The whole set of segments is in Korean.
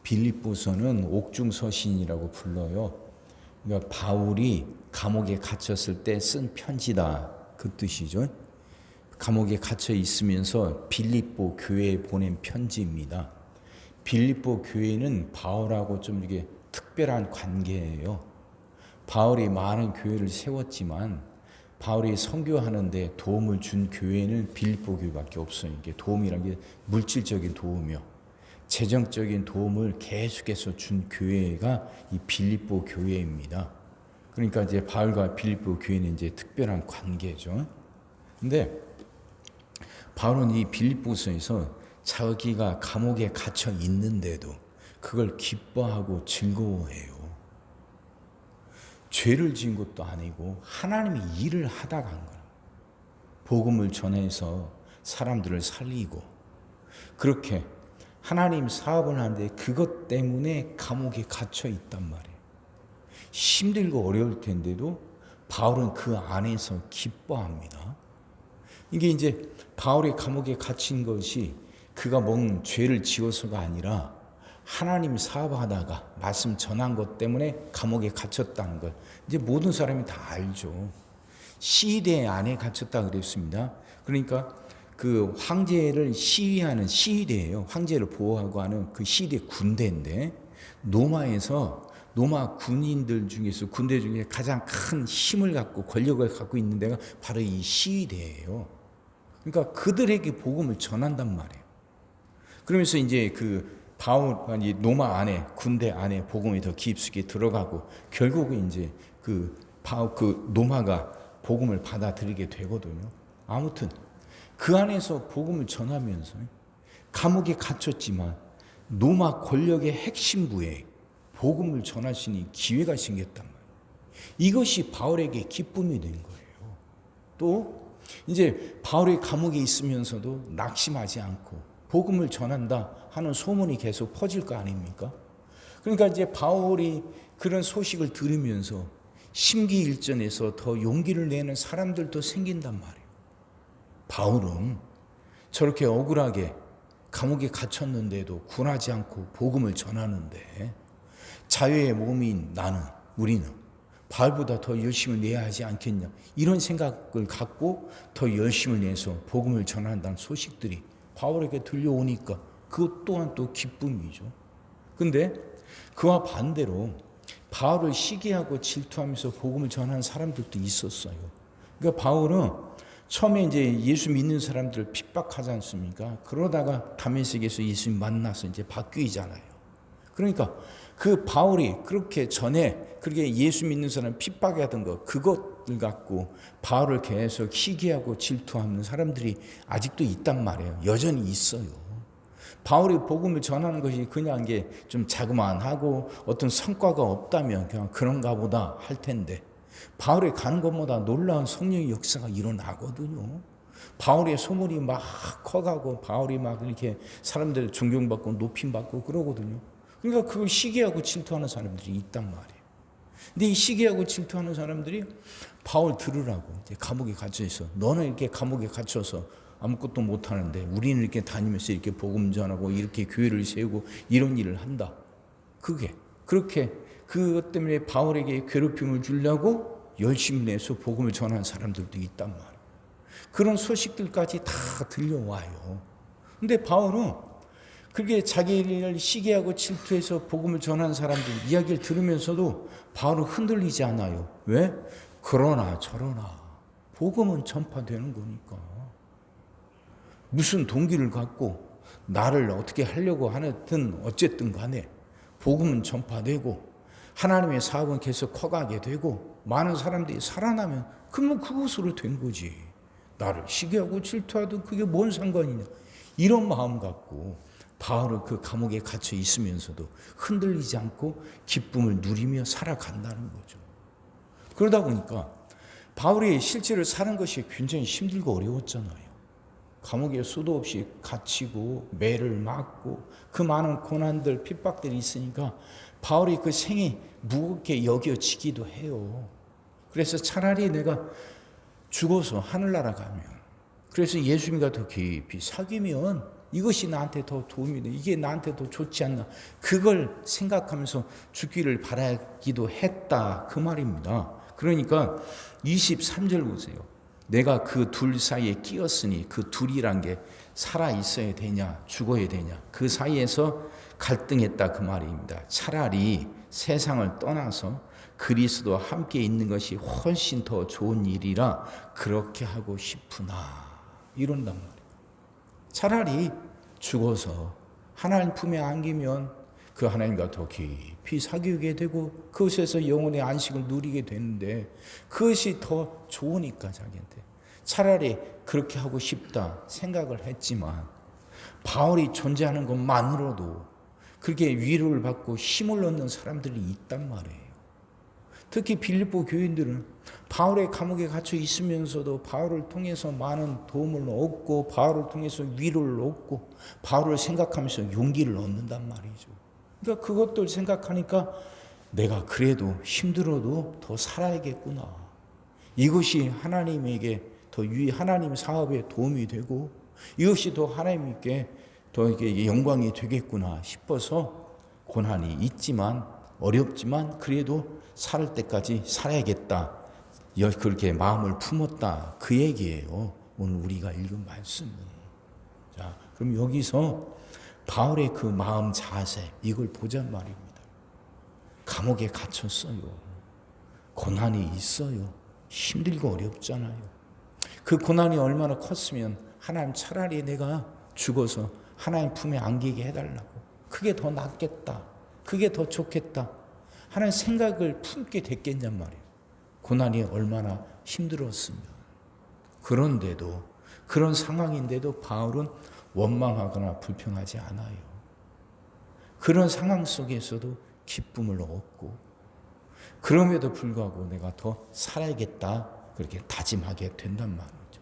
빌립보서는 옥중서신이라고 불러요. 그러니까 바울이 감옥에 갇혔을 때 쓴 편지다, 그 뜻이죠. 감옥에 갇혀 있으면서 빌립보 교회에 보낸 편지입니다. 빌립보 교회는 바울하고 좀 이게 특별한 관계예요. 바울이 많은 교회를 세웠지만 바울이 선교하는데 도움을 준 교회는 빌립보 교회밖에 없어요. 이게 도움이란 게 물질적인 도움이요, 재정적인 도움을 계속해서 준 교회가 이 빌립보 교회입니다. 그러니까 이제 바울과 빌립보 교회는 이제 특별한 관계죠. 근데 바울은 이 빌립보서에서 자기가 감옥에 갇혀 있는데도 그걸 기뻐하고 즐거워해요. 죄를 지은 것도 아니고 하나님이 일을 하다 간 거예요. 복음을 전해서 사람들을 살리고 그렇게 하나님 사업을 하는데 그것 때문에 감옥에 갇혀 있단 말이에요. 힘들고 어려울 텐데도 바울은 그 안에서 기뻐합니다. 이게 이제 바울이 감옥에 갇힌 것이 그가 뭔 죄를 지어서가 아니라 하나님 사업하다가 말씀 전한 것 때문에 감옥에 갇혔다는 걸 이제 모든 사람이 다 알죠. 시위대 안에 갇혔다 그랬습니다. 그러니까 그 황제를 시위하는 시위대예요. 황제를 보호하고 하는 그 시위대 군대인데 로마에서 로마 군인들 중에서 군대 중에 가장 큰 힘을 갖고 권력을 갖고 있는 데가 바로 이 시위대예요. 그러니까 그들에게 복음을 전한단 말이에요. 그러면서 이제 그 바울 로마 안에 군대 안에 복음이 더 깊숙이 들어가고 결국은 이제 그 로마가 복음을 받아들이게 되거든요. 아무튼 그 안에서 복음을 전하면서 감옥에 갇혔지만 로마 권력의 핵심부에 복음을 전할 수 있는 기회가 생겼단 말이에요. 이것이 바울에게 기쁨이 된 거예요. 또 이제 바울이 감옥에 있으면서도 낙심하지 않고 복음을 전한다 하는 소문이 계속 퍼질 거 아닙니까? 그러니까 이제 바울이 그런 소식을 들으면서 심기일전에서 더 용기를 내는 사람들도 생긴단 말이에요. 바울은 저렇게 억울하게 감옥에 갇혔는데도 굴하지 않고 복음을 전하는데 자유의 몸인 우리는 바울보다 더 열심을 내야 하지 않겠냐, 이런 생각을 갖고 더 열심을 내서 복음을 전한다는 소식들이 바울에게 들려오니까 그것 또한 또 기쁨이죠. 근데 그와 반대로 바울을 시기하고 질투하면서 복음을 전하는 사람들도 있었어요. 그러니까 바울은 처음에 이제 예수 믿는 사람들을 핍박하지 않습니까? 그러다가 다메섹에서 예수님 만나서 이제 바뀌잖아요. 그러니까 그 바울이 그렇게 전에 그렇게 예수 믿는 사람 핍박하던 그것을 갖고 바울을 계속 시기하고 질투하는 사람들이 아직도 있단 말이에요. 여전히 있어요. 바울이 복음을 전하는 것이 그냥 게 좀 자그마하고 어떤 성과가 없다면 그냥 그런가 보다 할 텐데 바울이 가는 것보다 놀라운 성령의 역사가 일어나거든요. 바울의 소문이 막 커가고 바울이 막 이렇게 사람들 존경받고 높임받고 그러거든요. 그러니까 그걸 시기하고 질투하는 사람들이 있단 말이에요. 근데 이 시기하고 질투하는 사람들이 바울 들으라고 이제 감옥에 갇혀 있어. 너는 이렇게 감옥에 갇혀서 아무것도 못하는데 우리는 이렇게 다니면서 이렇게 복음 전하고 이렇게 교회를 세우고 이런 일을 한다. 그렇게 그것 때문에 바울에게 괴롭힘을 주려고 열심히 내서 복음을 전하는 사람들도 있단 말이에요. 그런 소식들까지 다 들려와요. 근데 바울은 그렇게 자기를 시기하고 질투해서 복음을 전하는 사람들 이야기를 들으면서도 바울은 흔들리지 않아요. 왜? 그러나 저러나 복음은 전파되는 거니까. 무슨 동기를 갖고 나를 어떻게 하려고 하든 어쨌든 간에 복음은 전파되고 하나님의 사업은 계속 커가게 되고 많은 사람들이 살아나면 그러면 그것으로 된 거지. 나를 시기하고 질투하든 그게 뭔 상관이냐. 이런 마음 갖고 바울은 그 감옥에 갇혀 있으면서도 흔들리지 않고 기쁨을 누리며 살아간다는 거죠. 그러다 보니까 바울이 실제로 사는 것이 굉장히 힘들고 어려웠잖아요. 감옥에 수도 없이 갇히고 매를 맞고 그 많은 고난들 핍박들이 있으니까 바울이 그 생이 무겁게 여겨지기도 해요. 그래서 차라리 내가 죽어서 하늘나라 가면, 그래서 예수님과 더 깊이 사귀면 이것이 나한테 더 도움이 돼. 이게 나한테 더 좋지 않나. 그걸 생각하면서 죽기를 바라기도 했다. 그 말입니다. 그러니까 23절 보세요. 내가 그 둘 사이에 끼었으니 그 둘이란 게 살아 있어야 되냐 죽어야 되냐 그 사이에서 갈등했다 그 말입니다. 차라리 세상을 떠나서 그리스도와 함께 있는 것이 훨씬 더 좋은 일이라 그렇게 하고 싶으나 이런단 말이에요. 차라리 죽어서 하나님 품에 안기면 그 하나님과 더 깊이 사귀게 되고 그것에서 영혼의 안식을 누리게 되는데 그것이 더 좋으니까 자기한테 차라리 그렇게 하고 싶다 생각을 했지만 바울이 존재하는 것만으로도 그렇게 위로를 받고 힘을 얻는 사람들이 있단 말이에요. 특히 빌립보 교인들은 바울의 감옥에 갇혀 있으면서도 바울을 통해서 많은 도움을 얻고 바울을 통해서 위로를 얻고 바울을 생각하면서 용기를 얻는단 말이죠. 그러니까 그것들 생각하니까 내가 그래도 힘들어도 더 살아야겠구나. 이것이 하나님에게 더 하나님 사업에 도움이 되고 이것이 더 하나님께 더 이게 영광이 되겠구나 싶어서 고난이 있지만 어렵지만 그래도 살 때까지 살아야겠다. 그렇게 마음을 품었다. 그 얘기예요. 오늘 우리가 읽은 말씀은. 자, 그럼 여기서 바울의 그 마음 자세 이걸 보자는 말입니다. 감옥에 갇혔어요. 고난이 있어요. 힘들고 어렵잖아요. 그 고난이 얼마나 컸으면 하나님 차라리 내가 죽어서 하나님 품에 안기게 해달라고 그게 더 낫겠다. 그게 더 좋겠다. 하나님 생각을 품게 됐겠냔 말이에요. 고난이 얼마나 힘들었으면. 그런데도 그런 상황인데도 바울은 원망하거나 불평하지 않아요. 그런 상황 속에서도 기쁨을 얻고 그럼에도 불구하고 내가 더 살아야겠다 그렇게 다짐하게 된단 말이죠.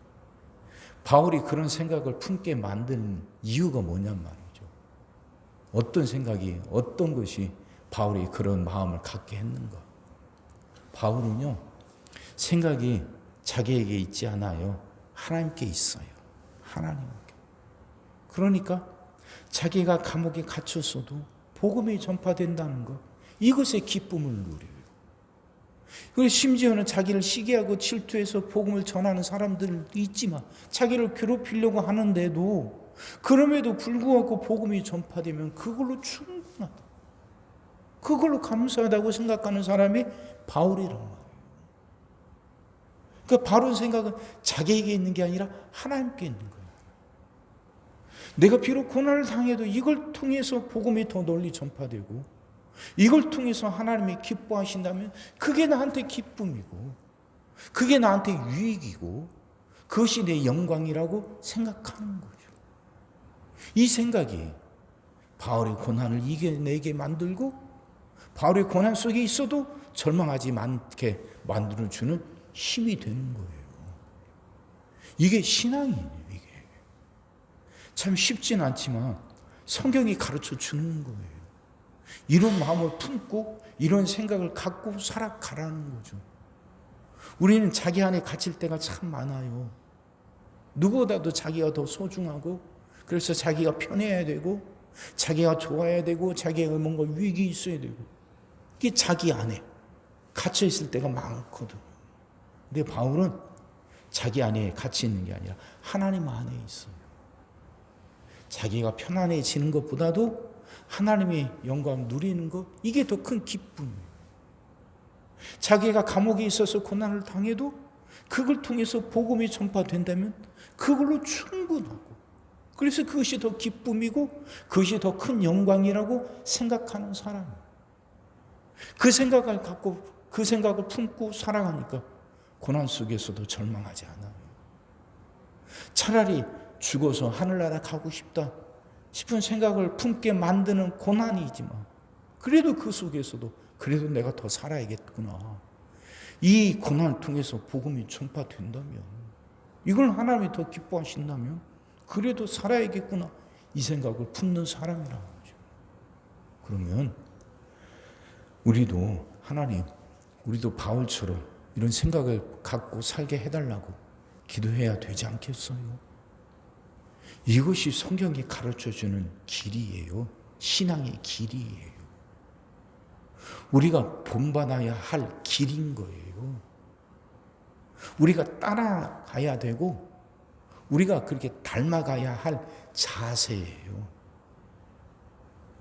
바울이 그런 생각을 품게 만드는 이유가 뭐냔 말이죠. 어떤 생각이 어떤 것이 바울이 그런 마음을 갖게 했는가. 바울은요 생각이 자기에게 있지 않아요. 하나님께 있어요. 하나님께. 그러니까 자기가 감옥에 갇혔어도 복음이 전파된다는 것 이것에 기쁨을 누려요. 그리고 심지어는 자기를 시기하고 질투해서 복음을 전하는 사람들도 있지만 자기를 괴롭히려고 하는데도 그럼에도 불구하고 복음이 전파되면 그걸로 충분하다. 그걸로 감사하다고 생각하는 사람이 바울이란 말이에요. 그러니까 바울의 생각은 자기에게 있는 게 아니라 하나님께 있는 거예요. 내가 비록 고난을 당해도 이걸 통해서 복음이 더 널리 전파되고 이걸 통해서 하나님이 기뻐하신다면 그게 나한테 기쁨이고 그게 나한테 유익이고 그것이 내 영광이라고 생각하는 거죠. 이 생각이 바울의 고난을 이겨내게 만들고 바울의 고난 속에 있어도 절망하지 않게 만들어주는 힘이 되는 거예요. 이게 신앙이에요. 이게 참 쉽진 않지만 성경이 가르쳐 주는 거예요. 이런 마음을 품고 이런 생각을 갖고 살아가라는 거죠. 우리는 자기 안에 갇힐 때가 참 많아요. 누구보다도 자기가 더 소중하고 그래서 자기가 편해야 되고 자기가 좋아야 되고 자기가 뭔가 위익이 있어야 되고 이게 자기 안에 갇혀 있을 때가 많거든요. 근데 바울은 자기 안에 갇혀 있는 게 아니라 하나님 안에 있어요. 자기가 편안해지는 것보다도 하나님의 영광 누리는 것 이게 더 큰 기쁨이에요. 자기가 감옥에 있어서 고난을 당해도 그걸 통해서 복음이 전파된다면 그걸로 충분하고 그래서 그것이 더 기쁨이고 그것이 더 큰 영광이라고 생각하는 사람. 그 생각을 갖고 그 생각을 품고 살아가니까 고난 속에서도 절망하지 않아요. 차라리 죽어서 하늘나라 가고 싶다 싶은 생각을 품게 만드는 고난이지만 그래도 그 속에서도 그래도 내가 더 살아야겠구나. 이 고난을 통해서 복음이 전파된다면 이걸 하나님이 더 기뻐하신다면 그래도 살아야겠구나. 이 생각을 품는 사람이라는 거죠. 그러면 우리도 하나님 우리도 바울처럼 이런 생각을 갖고 살게 해달라고 기도해야 되지 않겠어요? 이것이 성경이 가르쳐주는 길이에요. 신앙의 길이에요. 우리가 본받아야 할 길인 거예요. 우리가 따라가야 되고 우리가 그렇게 닮아가야 할 자세예요.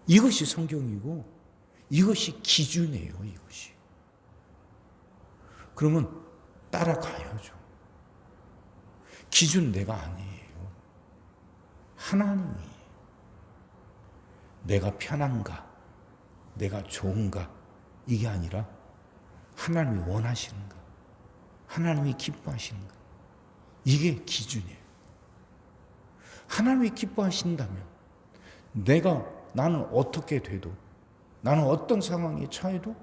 이것이 성경이고 이것이 기준이에요. 이것이. 그러면 따라가야죠. 기준 내가 아니에요. 하나님이. 내가 편한가, 내가 좋은가, 이게 아니라 하나님이 원하시는가, 하나님이 기뻐하시는가, 이게 기준이에요. 하나님이 기뻐하신다면 나는 어떻게 돼도, 나는 어떤 상황에 처해도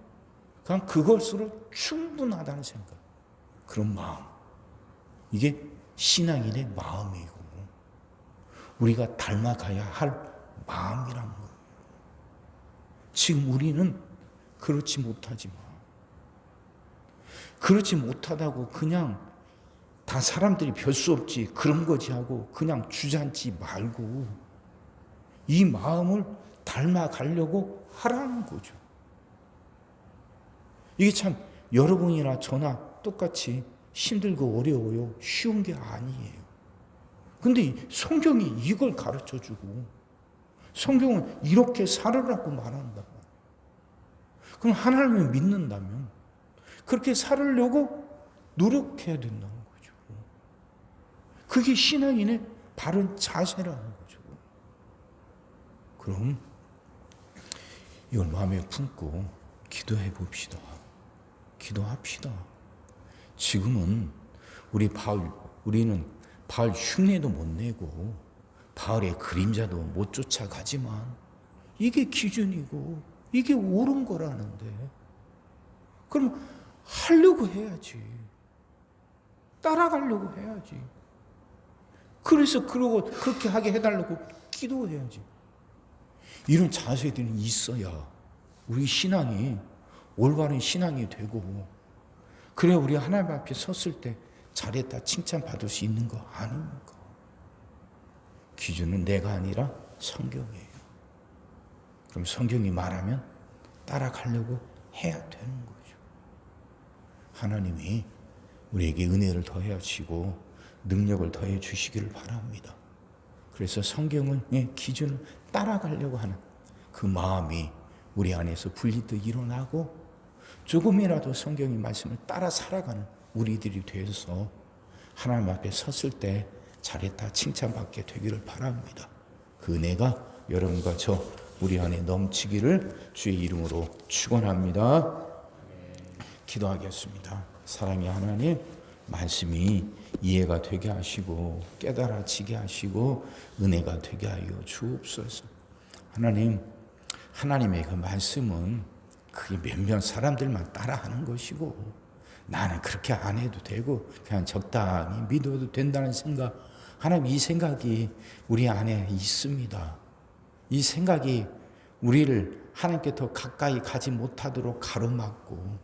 그냥 그것으로 충분하다는 생각, 그런 마음, 이게 신앙인의 마음이고 우리가 닮아가야 할 마음이란 거예요. 지금 우리는 그렇지 못하지만, 그렇지 못하다고 그냥 다 사람들이 별 수 없지 그런 거지 하고 그냥 주저앉지 말고 이 마음을 닮아가려고 하라는 거죠. 이게 참 여러분이나 저나 똑같이 힘들고 어려워요. 쉬운 게 아니에요. 근데 성경이 이걸 가르쳐주고 성경은 이렇게 살으라고 말한다. 그럼 하나님을 믿는다면 그렇게 살으려고 노력해야 된다는 거죠. 그게 신앙인의 바른 자세라는 거죠. 그럼 이걸 마음에 품고 기도해 봅시다. 기도합시다. 지금은 우리는 바알 흉내도 못 내고 바알의 그림자도 못 쫓아가지만 이게 기준이고 이게 옳은 거라는데, 그럼 하려고 해야지. 따라가려고 해야지. 그래서 그렇게 하게 해달라고 기도해야지. 이런 자세들이 있어야 우리 신앙이 올바른 신앙이 되고, 그래 우리 하나님 앞에 섰을 때 잘했다 칭찬받을 수 있는 거 아닙니까? 기준은 내가 아니라 성경이에요. 그럼 성경이 말하면 따라가려고 해야 되는 거죠. 하나님이 우리에게 은혜를 더해 주시고 능력을 더해 주시기를 바랍니다. 그래서 성경의 기준을 따라가려고 하는 그 마음이 우리 안에서 분리도 일어나고 조금이라도 성경의 말씀을 따라 살아가는 우리들이 되어서 하나님 앞에 섰을 때 잘했다 칭찬받게 되기를 바랍니다. 그 은혜가 여러분과 저 우리 안에 넘치기를 주의 이름으로 축원합니다. 기도하겠습니다. 사랑의 하나님, 말씀이 이해가 되게 하시고 깨달아지게 하시고 은혜가 되게 하여 주옵소서. 하나님의 그 말씀은 그게 몇몇 사람들만 따라하는 것이고 나는 그렇게 안 해도 되고 그냥 적당히 믿어도 된다는 생각, 하나님 이 생각이 우리 안에 있습니다. 이 생각이 우리를 하나님께 더 가까이 가지 못하도록 가로막고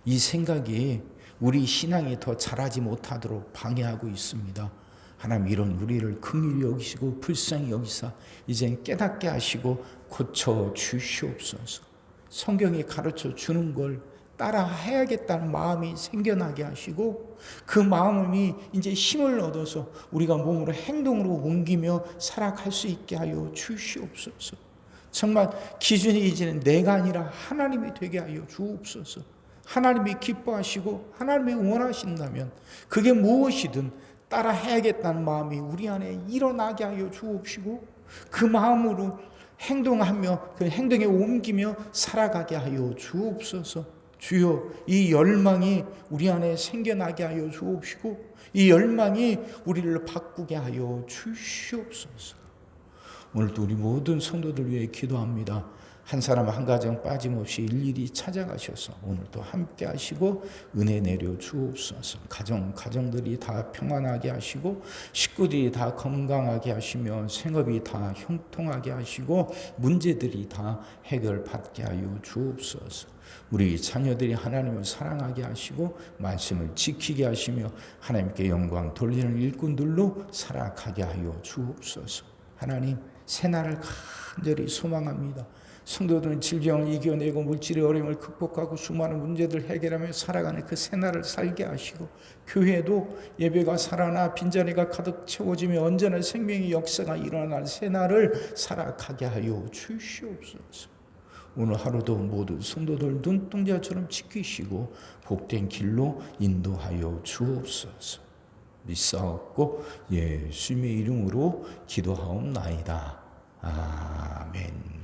이 생각이 우리 신앙이 더 자라지 못하도록 방해하고 있습니다. 하나님 이런 우리를 긍휼히 여기시고 불쌍히 여기사 이젠 깨닫게 하시고 고쳐 주시옵소서. 성경이 가르쳐 주는 걸 따라 해야겠다는 마음이 생겨나게 하시고 그 마음이 이제 힘을 얻어서 우리가 몸으로 행동으로 옮기며 살아갈 수 있게 하여 주시옵소서. 정말 기준이 이제는 내가 아니라 하나님이 되게 하여 주옵소서. 하나님이 기뻐하시고 하나님이 원하신다면 그게 무엇이든 따라 해야겠다는 마음이 우리 안에 일어나게 하여 주옵시고 그 마음으로 행동하며 그 행동에 옮기며 살아가게 하여 주옵소서. 주여, 이 열망이 우리 안에 생겨나게 하여 주옵시고 이 열망이 우리를 바꾸게 하여 주시옵소서. 오늘도 우리 모든 성도들 위해 기도합니다. 한 사람 한 가정 빠짐없이 일일이 찾아가셔서 오늘도 함께 하시고 은혜 내려 주옵소서. 가정들이 다 평안하게 하시고 식구들이 다 건강하게 하시며 생업이 다 형통하게 하시고 문제들이 다 해결받게 하여 주옵소서. 우리 자녀들이 하나님을 사랑하게 하시고 말씀을 지키게 하시며 하나님께 영광 돌리는 일꾼들로 살아가게 하여 주옵소서. 하나님, 새날을 간절히 소망합니다. 성도들은 질병을 이겨내고 물질의 어려움을 극복하고 수많은 문제들 해결하며 살아가는 그 새날을 살게 하시고, 교회도 예배가 살아나 빈자리가 가득 채워지며 언제나 생명의 역사가 일어날 새날을 살아가게 하여 주시옵소서. 오늘 하루도 모두 성도들 눈동자처럼 지키시고 복된 길로 인도하여 주옵소서. 믿사옵고 예수님의 이름으로 기도하옵나이다. 아멘.